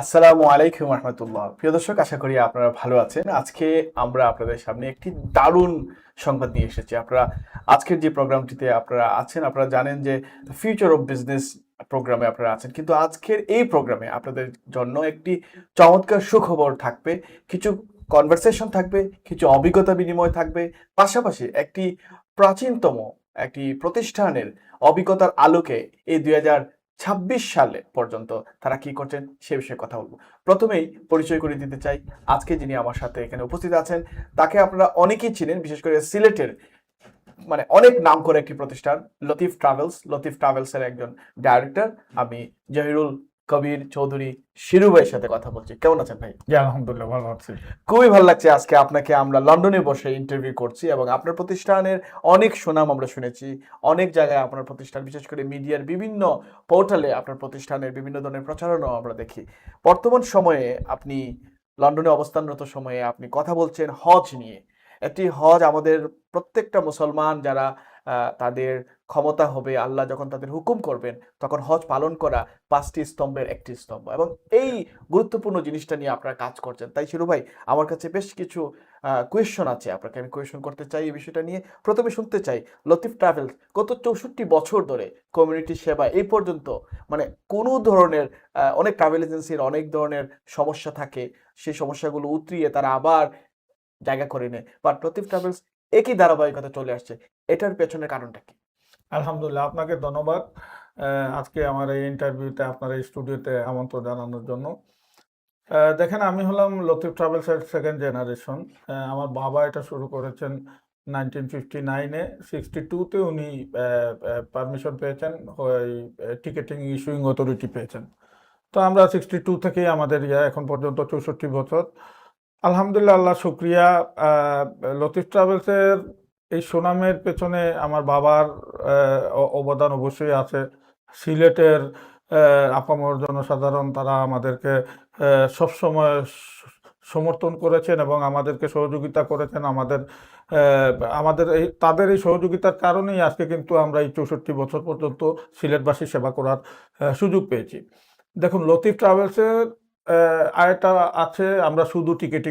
আসসালামু আলাইকুম রহমতুল্লাহ। প্রিয় দর্শক, আশা করি আপনারা ভালো আছেন। আজকে আমরা আপনাদের সামনে একটি দারুণ সংবাদ নিয়ে এসেছি। আজকের যে প্রোগ্রামটিতে আপনারা আছেন, আপনারা জানেন যে ফিউচার অফ বিজনেস প্রোগ্রামে আপনারা আছেন, কিন্তু আজকের এই প্রোগ্রামে আপনাদের জন্য একটি চমৎকার সুখবর থাকবে। কিছু কনভারসেশন থাকবে, কিছু অভিজ্ঞতা বিনিময় থাকবে, পাশাপাশি প্রাচীনতম একটি প্রতিষ্ঠানের অভিজ্ঞতার আলোকে এই 2026 সালে পর্যন্ত তারা কি করছেন সে বিষয়ে কথা বলবো। প্রথমেই পরিচয় করে দিতে চাই, আজকে যিনি আমার সাথে এখানে উপস্থিত আছেন তাকে আপনারা অনেকেই চিনেন, বিশেষ করে সিলেটের অনেক নাম করে একটি প্রতিষ্ঠান লতিফ ট্রাভেলস এর একজন ডাইরেক্টর। আমি জহিরুল কবির চৌধুরী শিরু ভাইয়ের সাথে কথা বলছি। কেমন আছেন ভাই? জি, আলহামদুলিল্লাহ ভালো আছি। খুবই ভালো লাগছে আজকে আপনাকে আমরা লন্ডনে বসে ইন্টারভিউ করছি, এবং আপনার প্রতিষ্ঠানের অনেক সুনাম আমরা শুনেছি। অনেক জায়গায় আপনার প্রতিষ্ঠান, বিশেষ করে মিডিয়ার বিভিন্ন পোর্টালে আপনার প্রতিষ্ঠানের বিভিন্ন ধরনের প্রচারণাও আমরা দেখি। বর্তমান সময়ে আপনি লন্ডনে অবস্থানরত সময়ে আপনি কথা বলছেন হজ নিয়ে। একটি হজ আমাদের প্রত্যেকটা মুসলমান যারা তাদের ক্ষমতা হবে, আল্লাহ যখন তাদের হুকুম করবেন তখন হজ পালন করা 5টি স্তম্ভের একটি স্তম্ভ, এবং এই গুরুত্বপূর্ণ জিনিসটা নিয়ে আপনারা কাজ করছেন। তাই শিরু ভাই, আমার কাছে বেশ কিছু কোয়েশ্চন আছে, আপনাকে আমি কোয়েশ্চন করতে চাই এই বিষয়টা নিয়ে। প্রথমে শুনতে চাই, লতিফ ট্রাভেলস গত 64 বছর ধরে কমিউনিটি সেবা এই পর্যন্ত, কোনো ধরনের অনেক ট্রাভেল এজেন্সির অনেক ধরনের সমস্যা থাকে, সেই সমস্যাগুলো উতরিয়ে তারা আবার জায়গা করে নেয়, বাট লতিফ ট্রাভেলস একই ধারাবাহিকতা চলে আসছে। এটার পেছনের কারণটা কি? আলহামদুলিল্লাহ, আপনাকে ধন্যবাদ আজকে আমার এই ইন্টারভিউতে আপনার এই স্টুডিওতে আমন্ত্রণ জানানোর জন্য। দেখেন, আমি হলাম লতিফ ট্রাভেলসের সেকেন্ড জেনারেশন। আমার বাবা এটা শুরু করেছেন 1959-এ। 62-তে উনি পারমিশন পেয়েছেন, টিকেটিং ইস্যুইং অথরিটি পেয়েছেন। তো আমরা 62 থেকেই আমাদের এখন পর্যন্ত 64 বছর। আলহামদুলিল্লাহ, আল্লাহ শুক্রিয়া। লতিফ ট্রাভেলসের এই সুনামের পেছনে আমার বাবার অবদান অবশ্যই আছে। সিলেটের আপামর জনসাধারণ তারা আমাদেরকে সবসময় সমর্থন করেছেন এবং আমাদেরকে সহযোগিতা করেছেন। আমাদের তাদের এই সহযোগিতার কারণেই আজকে কিন্তু আমরা এই 64 বছর পর্যন্ত সিলেটবাসী সেবা করার সুযোগ পেয়েছি। দেখুন, লতিফ ট্রাভেলসের আরেকটা আছে, আমরা শুধু টিকিট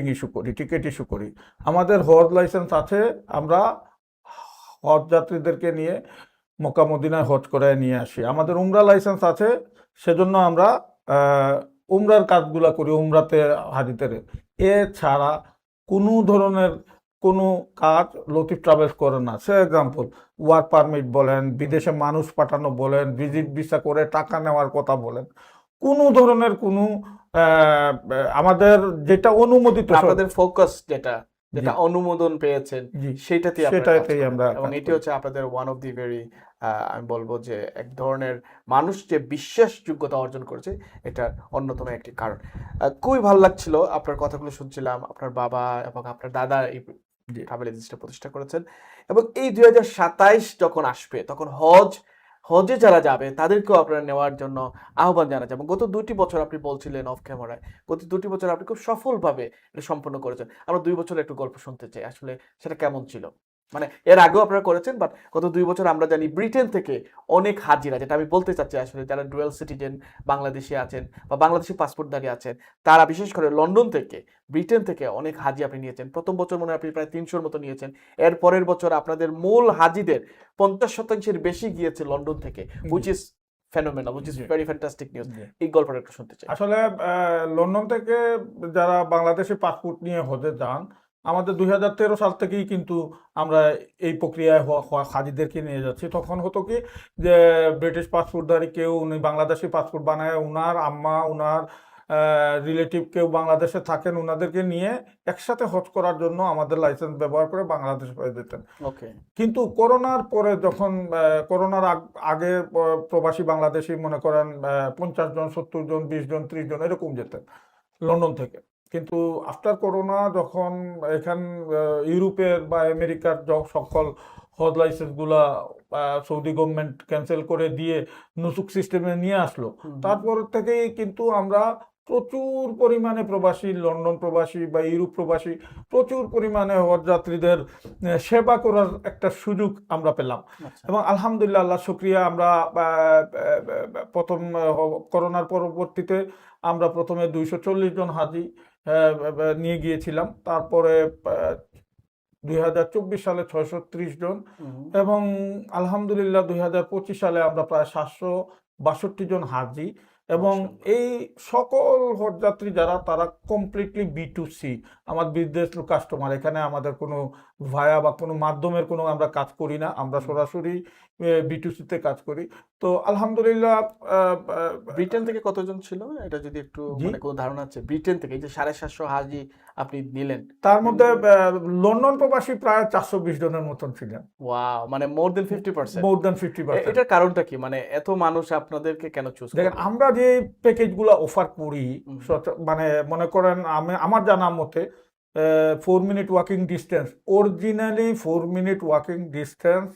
ইস্যু করি। আমাদের হজ লাইসেন্স আছে, আমরা হজ যাত্রীদেরকে নিয়ে মক্কা মদিনায় হজ করায় নিয়ে আসি। আমাদের উমরা লাইসেন্স আছে, সেজন্য আমরা উমরার কাজগুলা করি, উমরাতে হাজিদের। এছাড়া কোনো ধরনের কোনো কাজ লতিফ ট্রাভেলস করে না। সে এক্সাম্পল, ওয়ার্ক পারমিট বলেন, বিদেশে মানুষ পাঠানো বলেন, ভিজিট ভিসা করে টাকা নেওয়ার কথা বলেন, কোনো ধরনের কোনো আমাদের যেটা অনুমোদিত, আপনাদের ফোকাস যেটা জি অনুমোদন পেয়েছেন জি সেটাতেই আপনারা কাজ সেটাতেই করেন, আমরা এবং কাজ এটি করি। হচ্ছে আপনাদের ওয়ান অফ দি ভেরি, আমি বলবো যে এক ধরনের মানুষ যে বিশ্বাসযোগ্যতা অর্জন করেছে, এটার অন্যতম একটি কারণ। খুবই ভালো লাগছিল আপনার কথাগুলো শুনছিলাম। আপনার বাবা এবং আপনার দাদা এই জি ট্রাভেল এজেন্সিটা প্রতিষ্ঠা করেছেন, এবং এই 2027 যখন আসবে তখন হজে যারা যাবে তাদেরকেও আপনারা নেওয়ার জন্য আহ্বান জানাচ্ছি। এবং গত 2টি বছর আপনি বলছিলেন অফ ক্যামেরায়, গত 2টি বছর আপনি খুব সফলভাবে এটা সম্পন্ন করেছেন। আমরা 2 বছরের একটু গল্প শুনতে চাই, আসলে সেটা কেমন ছিল। এর আগেও আপনারা করেছেন, বাট গত 2 বছর আমরা জানি ব্রিটেন থেকে অনেক হাজিরা, যেটা আমি বলতে চাচ্ছি, আসলে যারা ডুয়েল সিটিজেন বাংলাদেশি আছেন বা বাংলাদেশি পাসপোর্টধারী আছেন, তারা বিশেষ করে লন্ডন থেকে, ব্রিটেন থেকে অনেক হাজি আপনি নিয়েছেন। প্রথম বছর মনে হয় আপনি প্রায় 300-র মতো নিয়েছেন। এর পরের বছর আপনাদের মূল হাজিদের 50%-এর বেশি গিয়েছে লন্ডন থেকে, which G is phenomenal, which is G very fantastic news। জি এই গল্পটা একটু শুনতে চাই। আসলে লন্ডন থেকে যারা বাংলাদেশি পাসপোর্ট নিয়ে হজে যান, আমাদের 2013 সাল থেকেই কিন্তু আমরা এই প্রক্রিয়ায় হাজিদেরকে নিয়ে যাচ্ছি। তখন হতো কি, যে ব্রিটিশ পাসপোর্টধারী কেউ, উনি বাংলাদেশি পাসপোর্ট বানায়, উনার আম্মা, উনার রিলেটিভ কেউ বাংলাদেশে থাকেন, উনাদেরকে নিয়ে একসাথে হজ করার জন্য আমাদের লাইসেন্স ব্যবহার করে বাংলাদেশ হয়ে যেতেন। ওকে। কিন্তু করোনার পরে যখন করোনার আগে প্রবাসী বাংলাদেশি মনে করেন 50 জন, 70 জন, 20 জন, 30 জন এরকম যেতেন লন্ডন থেকে। কিন্তু আফটার করোনা যখন এখান ইউরোপের বা আমেরিকার সকল হজ লাইসেন্সগুলা সৌদি গভর্নমেন্ট ক্যান্সেল করে দিয়ে নুসুক সিস্টেমে নিয়ে আসলো, হুম হুম। তারপর থেকেই কিন্তু আমরা প্রচুর পরিমাণে প্রবাসী, লন্ডন প্রবাসী বা ইউরোপ প্রবাসী প্রচুর পরিমাণে হজ যাত্রীদের সেবা করার একটা সুযোগ আমরা পেলাম। আচ্ছা। এবং আলহামদুলিল্লাহ, আল্লাহ শুক্রিয়া, আমরা প্রথম করোনার পরবর্তীতে আমরা প্রথমে 240 জন হাজি নিয়ে গিয়েছিলাম, তারপরে 2024 সালে 630 জন, এবং আলহামদুলিল্লাহ 2025 সালে আমরা প্রায় 762 জন হাজি। এবং এই সকল হজযাত্রী যারা, তারা কমপ্লিটলি B2C, আমার বিজনেস কাস্টমার। এখানে আমাদের কোনো ভায়া বা কোনো মাধ্যমের কোনো আমরা কাজ করি না, আমরা সরাসরি B2C তে কাজ করি। তো আলহামদুলিল্লাহ। ব্রিটেন থেকে কতজন ছিল এটা যদি একটু জি? মানে কোনো ধারণা আছে? ব্রিটেন থেকে এই যে 750 হাজি আপনি নিলেন, তার মধ্যে লন্ডন প্রবাসী প্রায় 420 জনের মতন ছিলেন। ওয়াও, মানে মোর দেন 50%। More than 50%। এটার কারণটা কি, মানে এত মানুষ আপনাদেরকে কেন চুজ দেখেন, করে? আমরা যে প্যাকেজগুলো অফার করি, মানে মনে করেন আমার জানা মতে 4 minute walking distance, originally 4 minute walking distance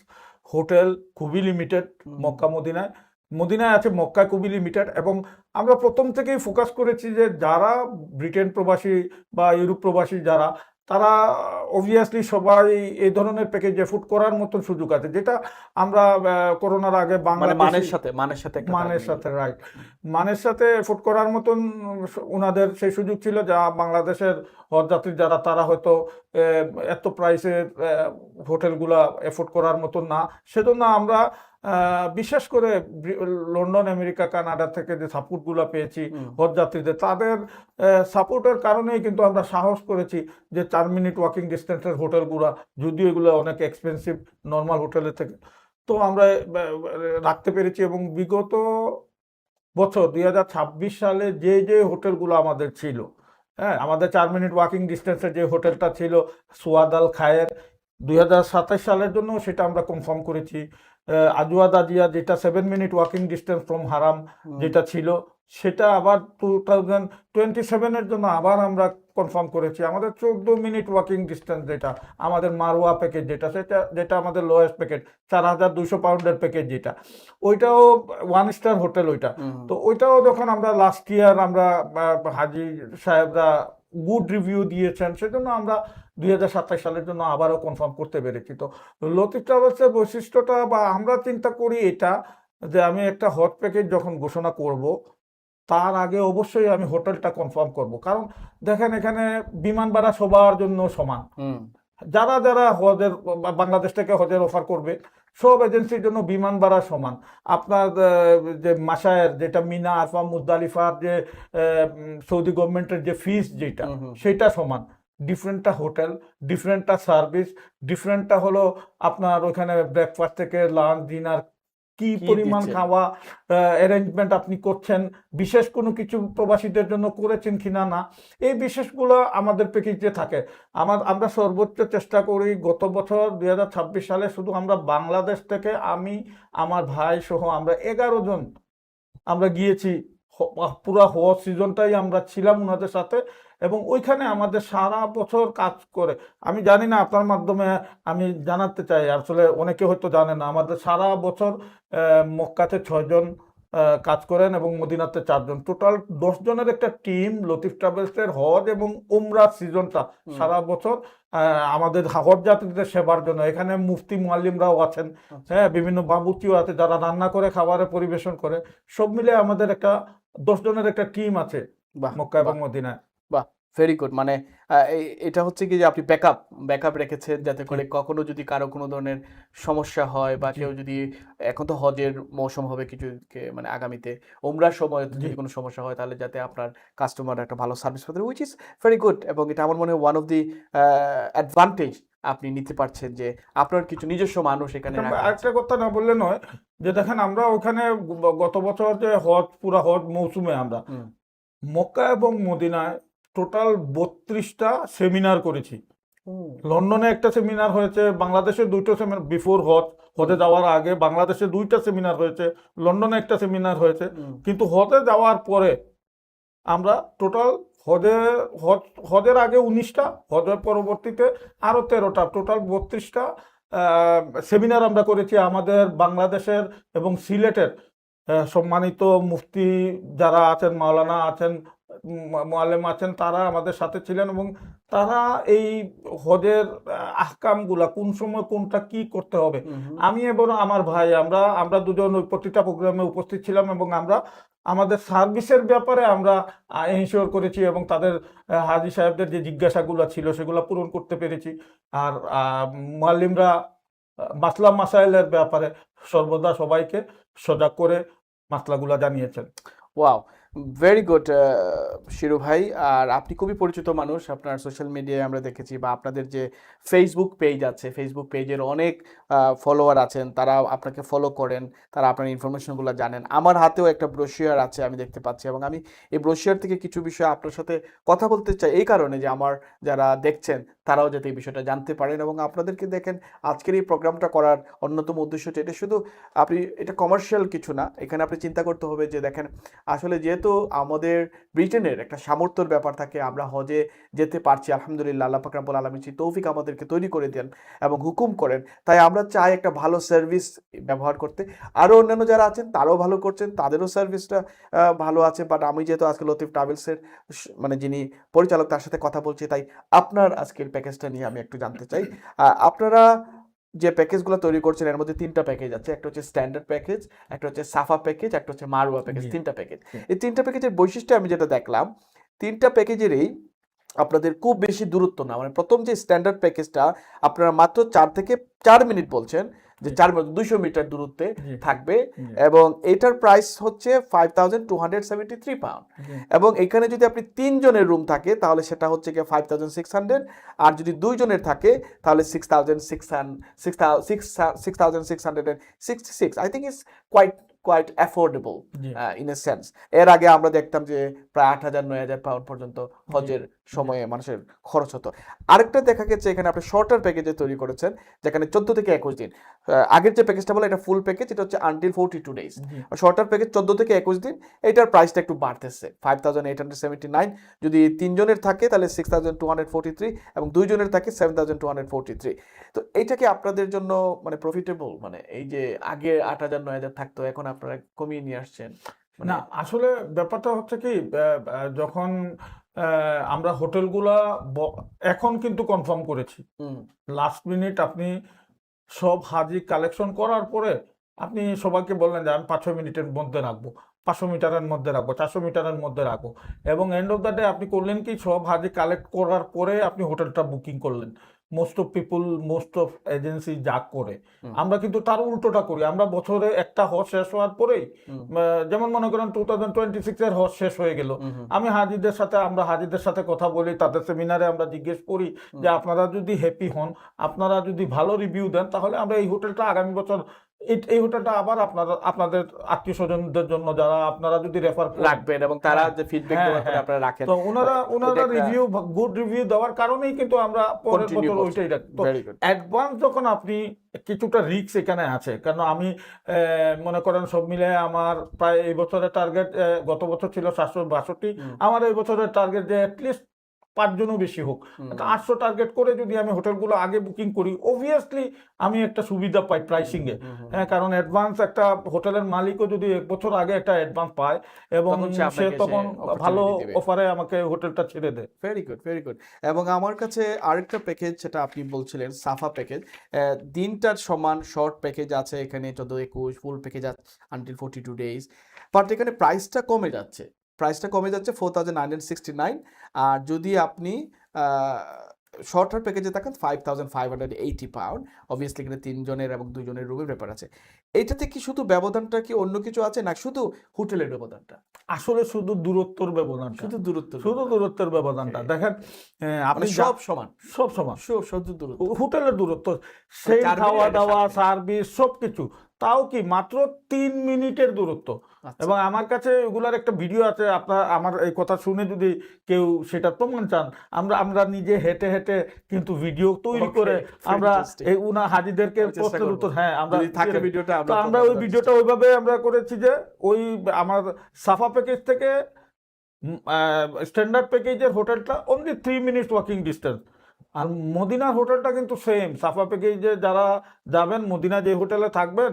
hotel খুবই লিমিটেড মক্কা মদিনায়। মদিনায় আছে, মক্কা খুবই লিমিটেড। এবং আমরা প্রথম থেকেই ফোকাস করেছি যে যারা ব্রিটেন প্রবাসী বা ইউরোপ প্রবাসী যারা, তারা অবভিয়াসলি সবাই এই ধরনের প্যাকেজ এফোর্ড করার মতন সুযোগ আছে, যেটা আমরা করোনার আগে মানে বাংলাদেশে মানের সাথে রাইট, মানের সাথে এফোর্ড করার মতন ওনাদের সেই সুযোগ ছিল, যা বাংলাদেশের হজযাত্রী যারা, তারা হয়তো এত প্রাইসের হোটেলগুলা এফোর্ড করার মতন না। সেজন্য আমরা বিশেষ করে লন্ডন, আমেরিকা, কানাডা থেকে যে সাপোর্টগুলো পেয়েছি হজযাত্রীদের, তাদের সাপোর্টের কারণেই কিন্তু আমরা সাহস করেছি যে 4 মিনিট ওয়াকিং ডিস্টেন্সের হোটেলগুলো, যদিও এগুলো অনেক এক্সপেন্সিভ নর্মাল হোটেলের থেকে, তো আমরা রাখতে পেরেছি। এবং বিগত বছর 2026 সালে যে যে হোটেলগুলো আমাদের ছিল, হ্যাঁ, আমাদের 4 মিনিট ওয়াকিং ডিস্টেন্সের যে হোটেলটা ছিল সুয়াদ আল খায়ের, 2027 সালের জন্য সেটা আমরা কনফার্ম করেছি। আজওয়াদ আজিয়া, যেটা 7 মিনিট ওয়াকিং ডিস্টেন্স ফ্রম হারাম যেটা ছিল, সেটা আবার 2027-এর জন্য আবার আমরা কনফার্ম করেছি। আমাদের 14 মিনিট ওয়াকিং ডিস্টেন্স, যেটা আমাদের মারওয়া প্যাকেজ, যেটা আমাদের লোয়েস্ট প্যাকেজ, 4200 পাউন্ডের প্যাকেজ, যেটা ওইটাও 1 স্টার হোটেল ওইটা। তো ওইটাও যখন আমরা লাস্ট ইয়ার আমরা হাজি সাহেবরা গুড রিভিউ দিয়েছেন, সেজন্য আমরা 2027 সালের জন্য আবারও কনফার্ম করতে পেরেছি। তো লতিফ ট্রাভেলসের বৈশিষ্ট্যটা, বা আমরা চিন্তা করি এটা, যে আমি একটা হজ প্যাকেজ যখন ঘোষণা করব, তার আগে অবশ্যই আমি হোটেলটা কনফার্ম করব। কারণ দেখেন, এখানে বিমান ভাড়া সবার জন্য সমান। যারা যারা হজের বাংলাদেশ থেকে হজের অফার করবে, সব এজেন্সির জন্য বিমান ভাড়া সমান। আপনার যে মাসায়ের, যেটা মিনা, আরফা, মুজদালিফার যে সৌদি গভর্নমেন্টের যে ফিস, যেটা সেটা সমান। ডিফারেন্টটা হোটেল, ডিফারেন্টটা সার্ভিস, ডিফারেন্টটা হলো আপনার ওখানে ব্রেকফাস্ট থেকে লাঞ্চ, ডিনার, কি পরিমাণ খাওয়া অ্যারেঞ্জমেন্ট আপনি করছেন, বিশেষ কোনো কিছু প্রবাসীদের জন্য করেছেন কিনা না, এই বিশেষগুলো আমাদের প্যাকেজে থাকে। আমরা সর্বোচ্চ চেষ্টা করি। গত বছর 2026 সালে শুধু আমরা বাংলাদেশ থেকে, আমি, আমার ভাই সহ আমরা 11 জন আমরা গিয়েছি। পুরো হজ সিজনটাই আমরা ছিলাম ওনাদের সাথে, এবং ওইখানে আমাদের সারা বছর কাজ করে। আমি জানি না, আপনার মাধ্যমে আমি জানাতে চাই, আসলে অনেকে হয়তো জানে না, আমাদের সারা বছর মক্কাতে 6 জন কাজ করেন এবং মদিনাতে 4 জন, টোটাল 10 জনের একটা টিম লতিফ ট্রাভেলসের হজ এবং উমরা সিজনটা সারা বছর আমাদের হজ যাত্রীদের সেবার জন্য। এখানে মুফতি মুআল্লিমরাও আছেন, হ্যাঁ, বিভিন্ন বাবুর্চিও আছে যারা রান্না করে খাবারে পরিবেশন করে। সব মিলে আমাদের একটা 10 জনের একটা টিম আছে মক্কা এবং মদিনায়। বাহ, ভেরি গুড। মানে এটা হচ্ছে কি যে আপনি ব্যাকআপ রেখেছেন, যাতে করে কখনো যদি কারো কোনো ধরনের সমস্যা হয়, বা কেউ যদি, এখন তো হজের মৌসুম হবে কিছু, মানে আগামীতে উমরার সময় যদি কোনো সমস্যা হয়, তাহলে যাতে আপনার কাস্টমার একটা ভালো সার্ভিস পাবে, উইচ ইজ ভেরি গুড। এবং এটা আমার মনে হয় ওয়ান অফ দি অ্যাডভান্টেজ আপনি নিতে পারছেন, যে আপনার কিছু নিজস্ব মানুষ এখানে। একটা কথা না বললে নয়, যে দেখেন, আমরা ওখানে গত বছর যে পুরা হজ মৌসুমে আমরা মক্কা এবং মদিনায় টোটাল 32টা সেমিনার করেছি। লন্ডনে একটা সেমিনার হয়েছে, বাংলাদেশে 2টো সেমিনার, বিফোর হজে যাওয়ার আগে বাংলাদেশে 2টা সেমিনার হয়েছে, লন্ডনে একটা সেমিনার হয়েছে। কিন্তু হজে যাওয়ার পরে আমরা টোটাল হজের আগে 19টা, হজের পরবর্তীতে আরো 13টা, টোটাল 32টা সেমিনার আমরা করেছি। আমাদের বাংলাদেশের এবং সিলেটের সম্মানিত মুফতি যারা আছেন, মাওলানা আছেন, মুআল্লিম আছেন তারা আমাদের সাথে ছিলেন এবং তারা এই হজের আহকামগুলা কোন সময় কোনটা কি করতে হবে, আমি এবং আমার ভাই আমরা দুজন ওই প্রতিটা প্রোগ্রামে উপস্থিত ছিলাম এবং আমরা আমাদের সার্ভিসের ব্যাপারে আমরা এনশিওর করেছি এবং তাদের হাজী সাহেবদের যে জিজ্ঞাসাগুলো ছিল সেগুলো পূরণ করতে পেরেছি। আর মুআল্লিমরা মাসলা মাসাইলের ব্যাপারে সর্বদা সবাইকে সজাগ করে মাসলাগুলা জানিয়েছেন। ওয়াও, ভেরি গুড শিরু ভাই। আর আপনি খুবই পরিচিত মানুষ, আপনার সোশ্যাল মিডিয়ায় আমরা দেখেছি, বা আপনাদের যে ফেসবুক পেজ আছে, ফেসবুক পেজের অনেক ফলোয়ার আছেন, তারা আপনাকে ফলো করেন, তারা আপনার ইনফরমেশনগুলো জানেন। আমার হাতেও একটা ব্রোশিয়ার আছে, আমি দেখতে পাচ্ছি, এবং আমি এই ব্রোশিয়ার থেকে কিছু বিষয় আপনার সাথে কথা বলতে চাই এই কারণে যে আমার যারা দেখছেন তারাও যাতে এই বিষয়টা জানতে পারেন এবং আপনাদেরকে দেখেন। আজকের এই প্রোগ্রামটা করার অন্যতম উদ্দেশ্য হচ্ছে, এটা শুধু আপনি এটা কমার্শিয়াল কিছু না, এখানে আপনি চিন্তা করতে হবে যে দেখেন আসলে যেহেতু আমাদের ব্রিটেনের একটা সামর্থ্যের ব্যাপার থাকে, আমরা হজে যেতে পারছি আলহামদুলিল্লাহ, আল্লাহ পাক রব্বুল আলামিন সেই তৌফিক আমাদেরকে তৈরি করে দেন এবং হুকুম করেন, তাই আমরা চাই একটা ভালো সার্ভিস ব্যবহার করতে। আরও অন্যান্য যারা আছেন তারাও ভালো করছেন, তাদেরও সার্ভিসটা ভালো আছে, বাট আমি যেহেতু আজকে লতিফ ট্রাভেলসের মানে যিনি পরিচালক তার সাথে কথা বলছি, তাই আপনার আজকের প্যাকেজটা নিয়ে আমি একটু জানতে চাই। আপনারা যে প্যাকেজগুলো তৈরি করছেন এর মধ্যে 3টা প্যাকেজ আছে, একটা হচ্ছে স্ট্যান্ডার্ড প্যাকেজ, একটা হচ্ছে সাফা প্যাকেজ, একটা হচ্ছে মারওয়া প্যাকেজ, 3টা প্যাকেজ। এই 3টা প্যাকেজের বৈশিষ্ট্য আমি যেটা দেখলাম, 3টা প্যাকেজেরই আপনাদের খুব বেশি দূরত্ব না, মানে প্রথম যে স্ট্যান্ডার্ড প্যাকেজটা আপনারা মাত্র 4 থেকে 4 মিনিট বলছেন যে 4 মিনিট 200 মিটার দূরত্বে থাকবে, এবং এটার প্রাইস হচ্ছে 5273 পাউন্ড, এবং এখানে যদি আপনি 3 জনের রুম থাকে তাহলে সেটা হচ্ছে গিয়ে 5600, আর যদি 2 জনের থাকে তাহলে 6666। I think it's quite affordable in a sense. এর আগে আমরা দেখতাম যে প্রায় 8000-9000 পাউন্ড পর্যন্ত হজের সময়ে মানুষের খরচ হতো। আরেকটা দেখা গেছে এখানে আপনি শর্টার প্যাকেজে তৈরি করেছেন, যেখানে 14 থেকে 21 দিন। আগের যে প্যাকেজটা বলে এটা ফুল প্যাকেজ, এটা হচ্ছে আনটিল 42 ডেজ। শর্টার প্যাকেজ 14 থেকে 21 দিন, এটার প্রাইসটা একটু বাড়তেছে 5879। যদি 3 জনের থাকে তাহলে 6243, এবং 2 জনের থাকে 7243। তো এইটা কি আপনাদের জন্য মানে প্রফিটেবল? মানে এই যে আগে 8000-9000 থাকতো, এখন আপনারা কমিয়ে নিয়ে আসছেন। না, আসলে ব্যাপারটা হচ্ছে কি, যখন আমরা হোটেলগুলা এখন কিন্তু কনফার্ম করেছি, লাস্ট মিনিট আপনি সব হাজি কালেকশন করার পরে আপনি সবাইকে বললেন যে আমি 500 মিনিটের মধ্যে রাখবো, 500 মিটারের মধ্যে রাখবো, 400 মিটারের মধ্যে রাখবো, এবং এন্ড অফ দ্য ডে আপনি করলেন কি, সব হাজি কালেক্ট করার পরে আপনি হোটেলটা বুকিং করলেন। মোস্ট অফ এজেন্সি যা করে, আমরা কিন্তু তার উল্টোটা করি। আমরা বছরে একটা হজ শেষ হওয়ার পরেই, যেমন মনে করেন 2026 এর হজ শেষ হয়ে গেল, আমরা হাজিদের সাথে কথা বলি, তাদের সেমিনারে আমরা জিজ্ঞেস করি যে আপনারা যদি হ্যাপি হন, আপনারা যদি ভালো রিভিউ দেন, তাহলে আমরা এই হোটেলটা আগামী বছর এই হোটেলটা আবার আপনাদের আত্মীয় স্বজনদের জন্য যারা আপনারা যদি রেফার রাখবেন, এবং তারা যে ফিডব্যাক দেওয়ার পরে আপনারা রাখেন, তো ওনারা গুড রিভিউ দেওয়ার কারণেই কিন্তু আমরা পরের বছর ওইটাই রাখি। তো অ্যাডভান্স যখন আপনি কিছুটা রিস্ক এখানে আছে, কারণ আমি মনে করেন সব মিলে আমার প্রায় এই বছরের টার্গেট, গত বছর ছিল 762, আমার এই বছরের টার্গেট যে অ্যাটলিস্ট 5 জনও বেশি হোক, 800 টার্গেট করে যদি আমি হোটেলগুলো আগে বুকিং করি, অবভিয়াসলি আমি একটা সুবিধা পাই প্রাইসিং এ। কারণ অ্যাডভান্স একটা হোটেলের মালিকও যদি 1 বছর আগে একটা অ্যাডভান্স পায়, এবং সে তখন ভালো অফারে আমাকে হোটেলটা ছেড়ে দেয়। Very good, very good. এবং আমার কাছে আরেকটা প্যাকেজ, সেটা আপনি বলছিলেন সাফা প্যাকেজ, দিনটার সমান শর্ট প্যাকেজ আছে এখানে 14-21, ফুল প্যাকেজ আছে আনটিল 42 ডেজ, বাট এখানে প্রাইসটা কমে যাচ্ছে, 4969। আর যদি আপনি শর্টার প্যাকেজে থাকেন 5580 পাউন্ড। অবভিয়াসলি এখানে 3 জনের এবং 2 জনের রুমের ব্যাপার আছে। এইটাতে কি শুধু ব্যবধানটা কি অন্য কিছু আছে, না শুধু হোটেলের ব্যবধানটা? আসলে শুধু দূরত্বের ব্যবধানটা, শুধু দূরত্বের ব্যবধানটা। দেখেন আপনি সব সমান, শুধু দূরত্ব, হোটেলের দূরত্ব, সেই খাওয়া দাওয়া সার্ভিস সবকিছু, তাও কি মাত্র 3 মিনিটের দূরত্ব। এবং আমার কাছে এগুলার একটা ভিডিও আছে, আপনার আমার এই কথা শুনে যদি কেউ সেটা প্রমাণ চান, আমরা নিজে হেঁটে হেঁটে কিন্তু ভিডিও তৈরি করে আমরা এই উনা হাজিদেরকে প্রশ্নের উত্তর, আমরা ওই ভিডিওটা ওইভাবে আমরা করেছি যে ওই আমার সাফা প্যাকেজ থেকে স্ট্যান্ডার্ড প্যাকেজের হোটেলটা অনলি 3 মিনিটস ওয়াকিং ডিস্টেন্স। আর মদিনার হোটেলটা কিন্তু সেম, সাফা প্যাকেজে যারা যাবেন, মদিনা যে হোটেলে থাকবেন,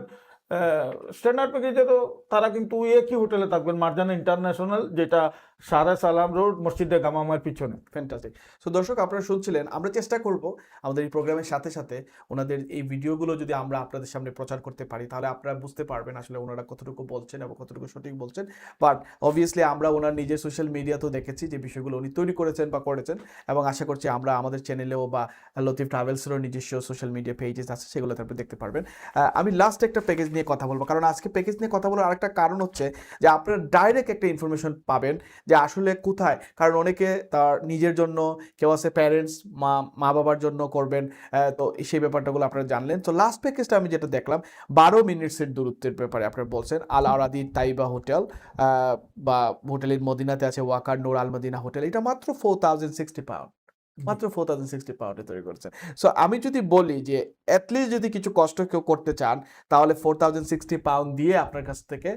স্ট্যান্ডার্ড প্যাকেজে তো তারা কিন্তু একই হোটেলে থাকবেন, মার্জান ইন্টারন্যাশনাল, যেটা সারা সালাম রোড, মসজিদে গামামার পিছনে। ফ্যান্টাস্টিক। সো দর্শক, আপনারা শুনছিলেন, আমরা চেষ্টা করব আমাদের এই প্রোগ্রামের সাথে সাথে ওনাদের এই ভিডিওগুলো যদি আমরা আপনাদের সামনে প্রচার করতে পারি, তাহলে আপনারা বুঝতে পারবেন আসলে ওনারা কতটুকু বলছেন এবং কতটুকু সঠিক বলছেন। বাট অবভিয়াসলি আমরা ওনার নিজের সোশ্যাল মিডিয়াতেও দেখেছি যে বিষয়গুলো উনি তৈরি করেছেন বা করেছেন, এবং আশা করছি আমরা আমাদের চ্যানেলেও বা লতিফ ট্রাভেলসেরও নিজস্ব সোশ্যাল মিডিয়া পেজেস আছে, সেগুলোতে আপনি দেখতে পারবেন। আমি লাস্ট একটা প্যাকেজ নিয়ে কথা বলবো, কারণ আজকে প্যাকেজ নিয়ে কথা বলার আরেকটা কারণ হচ্ছে যে আপনারা ডাইরেক্ট একটা ইনফরমেশন পাবেন যে আসলে কোথায়, কারণ অনেকে তার নিজের জন্য, কেউ আছে প্যারেন্টস, মা বাবার জন্য করবেন, তো সেই ব্যাপারটাগুলো আপনারা জানলেন। তো লাস্ট প্যাকেজটা আমি যেটা দেখলাম 12 মিনিটসের দূরত্বের ব্যাপারে আপনারা বলছেন। আল আরাদি তাইবা হোটেল বা হোটেলের মদিনাতে আছে ওয়াকার নূর আল মদিনা হোটেল, এটা মাত্র 4060 পাউন্ড, মাত্র 4060 পাউন্ডে তৈরি করছেন। সো আমি যদি বলি যে অ্যাটলিস্ট যদি কিছু কষ্ট কেউ করতে চান, তাহলে 4060 পাউন্ড দিয়ে আপনার কাছ থেকে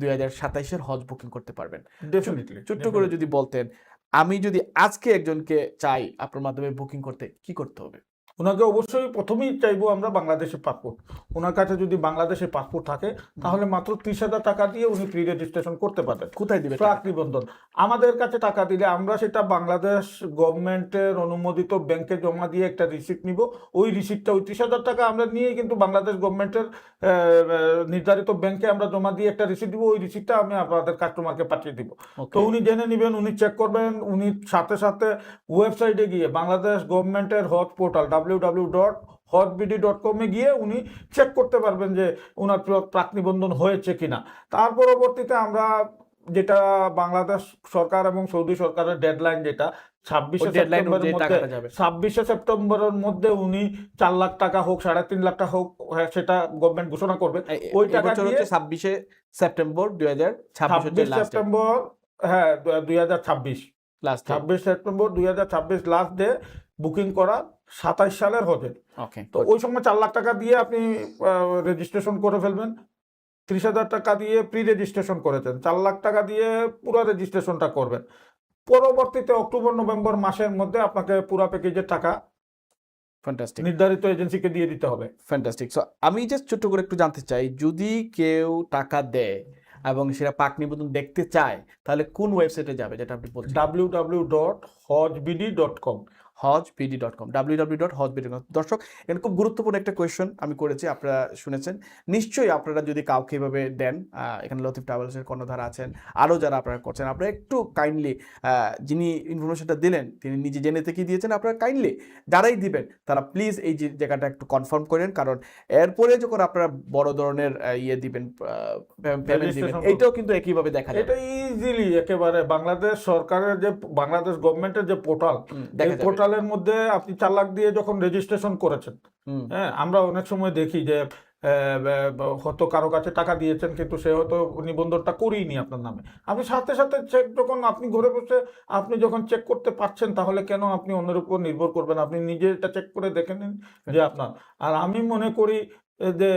2027-এর হজ বুকিং করতে পারবেন। ডেফিনেটলি। ছোট্ট করে যদি বলতেন, আমি যদি আজকে একজনকে চাই আপনার মাধ্যমে বুকিং করতে, কি করতে হবে? ওনাকে অবশ্যই প্রথমেই চাইবো আমরা বাংলাদেশের পাসপোর্ট। ওনার কাছে যদি বাংলাদেশের পাসপোর্ট থাকে তাহলে মাত্র 30,000 টাকা দিয়ে উনি প্রি রেজিস্ট্রেশন করতে পারবেন। কোথায় দিবেন? প্রাক নিবন্ধন আমাদের কাছে টাকা দিলে আমরা সেটা বাংলাদেশ গভর্নমেন্টের অনুমোদিত ব্যাংকে জমা দিয়ে একটা রিসিপ্ট নিব। ওই রিসিপ্টটা, ওই 30,000 টাকা আমরা নিয়ে কিন্তু বাংলাদেশ গভর্নমেন্টের নির্ধারিত ব্যাংকে আমরা জমা দিয়ে একটা রিসিপ্ট দিব। ওই রিসিপ্টটা আমি আপনাদের কাস্টমারকে পাঠিয়ে দিব। তো উনি জেনে নেবেন, উনি চেক করবেন, উনি সাথে সাথে ওয়েবসাইটে গিয়ে বাংলাদেশ গভর্নমেন্টের হজ পোর্টাল www.hojbd.com এ গিয়ে উনি চেক করতে পারবেন যে ওনার প্রাক নিবন্ধন হয়েছে কিনা। তার পরবর্তীতে আমরা যেটা বাংলাদেশ সরকার এবং সৌদি সরকারের ডেডলাইন, যেটা 26শে সেপ্টেম্বরের মধ্যে উনি 4 লাখ টাকা হোক 3.5 লাখ টাকা হোক, সেটা গভর্নমেন্ট ঘোষণা করবে। ওই টাকা দিয়ে 26শে সেপ্টেম্বর 2026 সেপ্টেম্বর, হ্যাঁ 2026 last 26 September 2026 last day booking করা 27 সালের হজে। ওকে। তো ওই সময় 4 লাখ টাকা দিয়ে আপনি রেজিস্ট্রেশন করে ফেলবেন। 30,000 টাকা দিয়ে প্রি রেজিস্ট্রেশন করেছেন, 4 লাখ টাকা দিয়ে পুরো রেজিস্ট্রেশনটা করবেন। পরবর্তীতে অক্টোবর নভেম্বর মাসের মধ্যে আপনাকে পুরো প্যাকেজের টাকা ফ্যান্টাস্টিক, নির্ধারিত এজেন্সিকে দিয়ে দিতে হবে। ফ্যান্টাস্টিক। সো আমি জাস্ট ছোট্ট করে একটু জানতে চাই, যদি কেউ টাকা দেয় এবং সেটা পাক নিবন্ধন দেখতে চায়, তাহলে কোন ওয়েবসাইটে যাবে, যেটা আপনি বলছেন? www.hojbd.com hojbd.com www.hojbd.com। দর্শক, এটা খুব গুরুত্বপূর্ণ একটা কোয়েশ্চেন আমি করেছি, আপনারা শুনেছেন নিশ্চয়ই। আপনারা যদি কাউকে এভাবে দেন, এখানে লতিফ ট্রাভেলসের কর্ণধার আছেন, আরও যারা আপনারা করছেন, আপনারা একটু কাইন্ডলি যিনি ইনফরমেশনটা দিলেন তিনি নিজে জেনে থেকে দিয়েছেন, আপনারা কাইন্ডলি যারাই দিবেন তারা প্লিজ এই যে জায়গাটা একটু কনফার্ম করেন, কারণ এরপরে যখন আপনারা বড় ধরনের ইয়ে দিবেন, পেমেন্ট দিবেন, এইটাও কিন্তু একইভাবে দেখা যাবে। এটা ইজিলি একেবারে বাংলাদেশ সরকারের যে বাংলাদেশ গভর্নমেন্টের যে পোর্টাল, এই পোর্টালের মধ্যে আপনি 4 লাখ দিয়ে যখন রেজিস্ট্রেশন করেছেন, হ্যাঁ আমরা অনেক সময় দেখি যে হয়তো কারো কাছে টাকা দিয়েছেন কিন্তু সে হয়তো নিবন্ধনটা করিনি আপনার নামে। আপনি সাথে সাথে চেক, যখন আপনি ঘরে বসে আপনি যখন চেক করতে পারছেন, তাহলে কেন আপনি অন্যের উপর নির্ভর করবেন? আপনি নিজে এটা চেক করে দেখে নিন যে আপনার। আর আমি মনে করি যে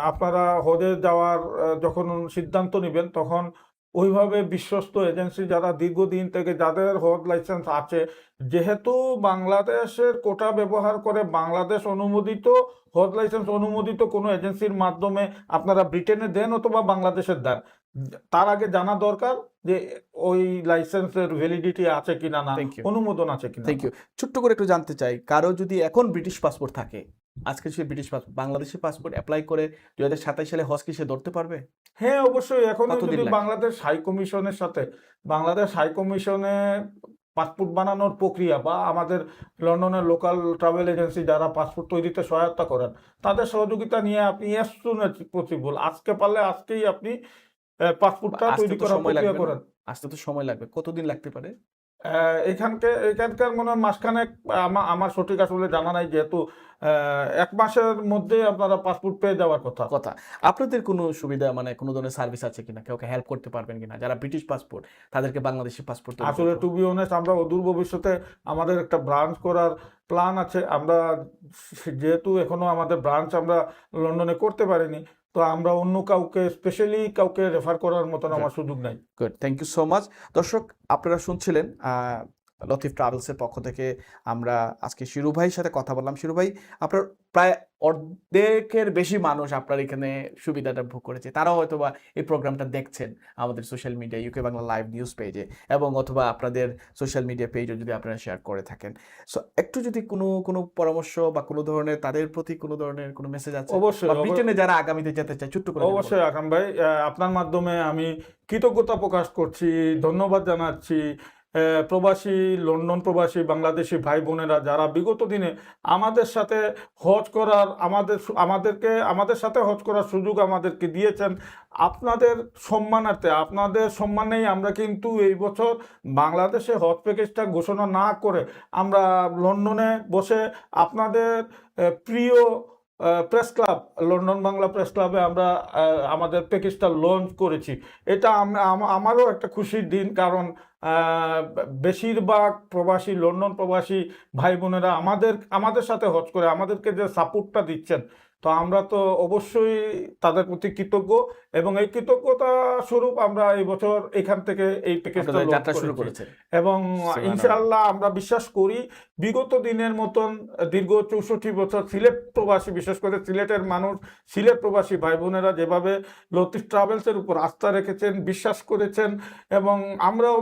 আপনারা হজে যাওয়ার যখন সিদ্ধান্ত নেবেন, তখন ওইভাবে বিশ্বস্ত এজেন্সি যারা দীর্ঘদিন থেকে, যাদের হজ লাইসেন্স আছে, যেহেতু বাংলাদেশের কোটা ব্যবহার করে বাংলাদেশ অনুমোদিত হজ লাইসেন্স অনুমোদিত কোনো এজেন্সির মাধ্যমে আপনারা ব্রিটেনে দেন অথবা বাংলাদেশের দেন, তার আগে জানা দরকার যে ওই লাইসেন্সের ভ্যালিডিটি আছে কিনা, না অনুমোদন আছে কিনা। Thank you. ছোট্ট করে একটু জানতে চাই, কারো যদি এখন ব্রিটিশ পাসপোর্ট থাকে, আজকে সে British passport, Bangladeshi passport apply করে 2027 সালে হজ কি সে ধরতে পারবে? হ্যাঁ অবশ্যই। এখন যদি বাংলাদেশ হাই কমিশনের সাথে, বাংলাদেশ হাই কমিশনে পাসপোর্ট বানানোর প্রক্রিয়া, বা আমাদের লন্ডনের লোকাল ট্রাভেল এজেন্সি যারা পাসপোর্ট তৈরিতে সহায়তা করেন, তাদের সহযোগিতা নিয়ে আপনি অ্যাজ সুন অ্যাজ পসিবল, আজকে পারলে আজকেই আপনি পাসপোর্টটা তৈরি করার প্রক্রিয়া করেন। আসতে তো সময় লাগবে, কতদিন লাগতে পারে? এখানকার মনে হয় মাসখানেক, আমার সঠিক আসলে জানা নাই, যেহেতু 1 মাসের মধ্যে আপনারা পাসপোর্ট পেয়ে যাওয়ার কথা। আপনাদের কোনো সুবিধা, মানে কোনো ধরনের সার্ভিস আছে কিনা, কাউকে হেল্প করতে পারবেন কিনা যারা ব্রিটিশ পাসপোর্ট তাদেরকে বাংলাদেশি পাসপোর্ট? আসলে টু বি অনেস্ট, আমরা অদূর ভবিষ্যতে আমাদের একটা ব্রাঞ্চ করার প্ল্যান আছে। আমরা যেহেতু এখনো আমাদের ব্রাঞ্চ আমরা লন্ডনে করতে পারিনি, তো আমরা অন্য কাউকে, স্পেশালি কাউকে রেফার করার মতন আমার সুযোগ নাই। Good, thank you so much. দর্শক, আপনারা শুনছিলেন লতিফ ট্রাভেলসের পক্ষ থেকে আমরা আজকে শিরু ভাইয়ের সাথে কথা বললাম। শিরু ভাই, আপনার প্রায় অর্ধেকের বেশি মানুষ আপনার এখানে সুবিধাটা ভোগ করেছে। তারাও হয়তোবা এই প্রোগ্রামটা দেখছেন আমাদের social media, UK Bangla live news পেজে, এবং অথবা আপনাদের সোশ্যাল মিডিয়া পেজও যদি আপনারা শেয়ার করে থাকেন। সো একটু যদি কোনো পরামর্শ বা কোনো ধরনের তাদের প্রতি কোনো ধরনের কোনো মেসেজ আছে, অবশ্যই বা ব্রিটেনে যারা আগামীতে যেতে চায়, ছোট্ট করে যদি বলেন। অবশ্যই আকরাম ভাই, আপনার মাধ্যমে আমি কৃতজ্ঞতা প্রকাশ করছি, ধন্যবাদ জানাচ্ছি প্রবাসী, লন্ডন প্রবাসী বাংলাদেশি ভাই বোনেরা যারা বিগত দিনে আমাদের সাথে হজ করার আমাদের সাথে হজ করার সুযোগ আমাদেরকে দিয়েছেন। আপনাদের সম্মানার্থে, আপনাদের সম্মানেই আমরা কিন্তু এই বছর বাংলাদেশে হজ প্যাকেজটা ঘোষণা না করে আমরা লন্ডনে বসে আপনাদের প্রিয় press club, London Bangla press ক্লাবে আমরা আমাদের প্যাকেজটা লঞ্চ করেছি। এটা আমারও একটা খুশির দিন, কারণ বেশিরভাগ প্রবাসী, লন্ডন প্রবাসী ভাই বোনেরা আমাদের সাথে হজ করে আমাদেরকে যে সাপোর্টটা দিচ্ছেন, তো আমরা তো অবশ্যই তাদের প্রতি কৃতজ্ঞ, এবং এই কৃতজ্ঞতা স্বরূপ আমরা এই বছর এখান থেকে এই প্যাকেজটা আপনাদের লঞ্চ যাত্রা শুরু করেছি। করেছেন। এবং সুবহানাল্লাহ। ইনশাআল্লাহ আমরা বিশ্বাস করি বিগত দিনের মতন দীর্ঘ 64 বছর সিলেট প্রবাসী, বিশেষ করে সিলেটের মানুষ, সিলেট প্রবাসী ভাই বোনেরা যেভাবে লতিফ ট্রাভেলসের উপর আস্থা রেখেছেন, বিশ্বাস করেছেন, এবং আমরাও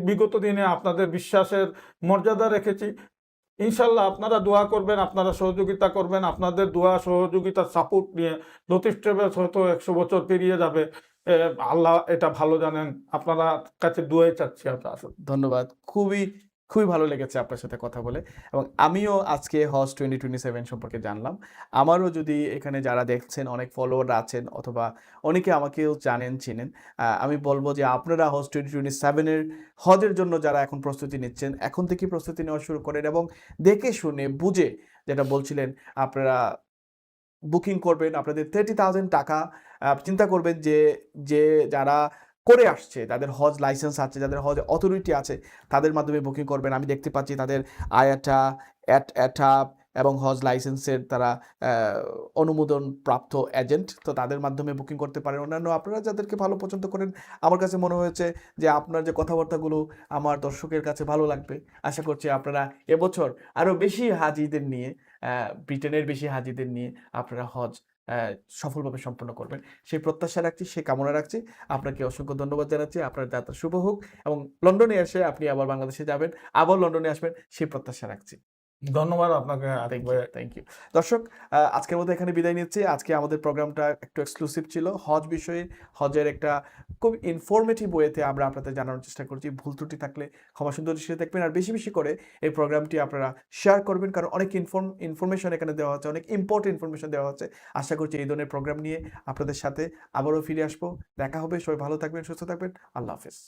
বিগত দিনে আপনাদের বিশ্বাসের মর্যাদা রেখেছি। ইনশাল্লাহ আপনারা দোয়া করবেন, আপনারা সহযোগিতা করবেন। আপনাদের দোয়া, সহযোগিতা, সাপোর্ট নিয়ে লতিফ ট্রাভেলস হয়তো 100 বছর পেরিয়ে যাবে। আল্লাহ এটা ভালো জানেন। আপনারা কাছে দোয়াই চাচ্ছি আমরা আসলে। ধন্যবাদ। খুবই ভালো লেগেছে আপনার সাথে কথা বলে, এবং আমিও আজকে হজ 2027 সম্পর্কে জানলাম। আমারও যদি এখানে যারা দেখছেন অনেক ফলোয়ার আছেন, অথবা অনেকে আমাকেও জানেন, চিনেন, আমি বলবো যে আপনারা হজ 2027 এর হজের জন্য যারা এখন প্রস্তুতি নিচ্ছেন, এখন থেকেই প্রস্তুতি নেওয়া শুরু করেন, এবং দেখে শুনে বুঝে, যেটা বলছিলেন, আপনারা বুকিং করবেন। আপনাদের 30,000 টাকা চিন্তা করবেন যে যারা করে আসছে, যাদের হজ লাইসেন্স আছে, যাদের হজ অথরিটি আছে, তাদের মাধ্যমে বুকিং করবেন। আমি দেখতে পাচ্ছি তাদের আয়াটা, অ্যাটা এবং হজ লাইসেন্সের তারা অনুমোদন প্রাপ্ত এজেন্ট, তো তাদের মাধ্যমে বুকিং করতে পারেন। অন্যান্য আপনারা যাদেরকে ভালো পছন্দ করেন, আমার কাছে মনে হয়েছে যে আপনার যে কথাবার্তাগুলো আমার দর্শকের কাছে ভালো লাগবে। আশা করছি আপনারা এবছর আরও বেশি হাজিদের নিয়ে, ব্রিটেনের বেশি হাজিদের নিয়ে আপনারা হজ সফলভাবে সম্পন্ন করবেন, সেই প্রত্যাশা রাখছি, সেই কামনা রাখছি। আপনাকে অসংখ্য ধন্যবাদ জানাচ্ছি। আপনার যাত্রা শুভ হোক, এবং লন্ডনে এসে আপনি আবার বাংলাদেশে যাবেন, আবার লন্ডনে আসবেন, সেই প্রত্যাশা রাখছি। ধন্যবাদ আপনাকে। Thank you. দর্শক, আজকের মতো এখানে বিদায় নিচ্ছি। আজকে আমাদের প্রোগ্রামটা একটু এক্সক্লুসিভ ছিল, হজ বিষয়ে, হজের একটা খুব ইনফরমেটিভ ওয়েতে আমরা আপনাদের জানানোর চেষ্টা করছি। ভুল ত্রুটি থাকলে ক্ষমা সুন্দর দৃষ্টিতে দেখবেন, আর বেশি বেশি করে এই প্রোগ্রামটি আপনারা শেয়ার করবেন, কারণ অনেক ইনফরমেশন এখানে দেওয়া হচ্ছে, অনেক ইম্পর্টেন্ট ইনফরমেশন দেওয়া হচ্ছে। আশা করছি এই ধরনের প্রোগ্রাম নিয়ে আপনাদের সাথে আবারও ফিরে আসবো। দেখা হবে। সবাই ভালো থাকবেন, সুস্থ থাকবেন। আল্লাহ হাফেজ।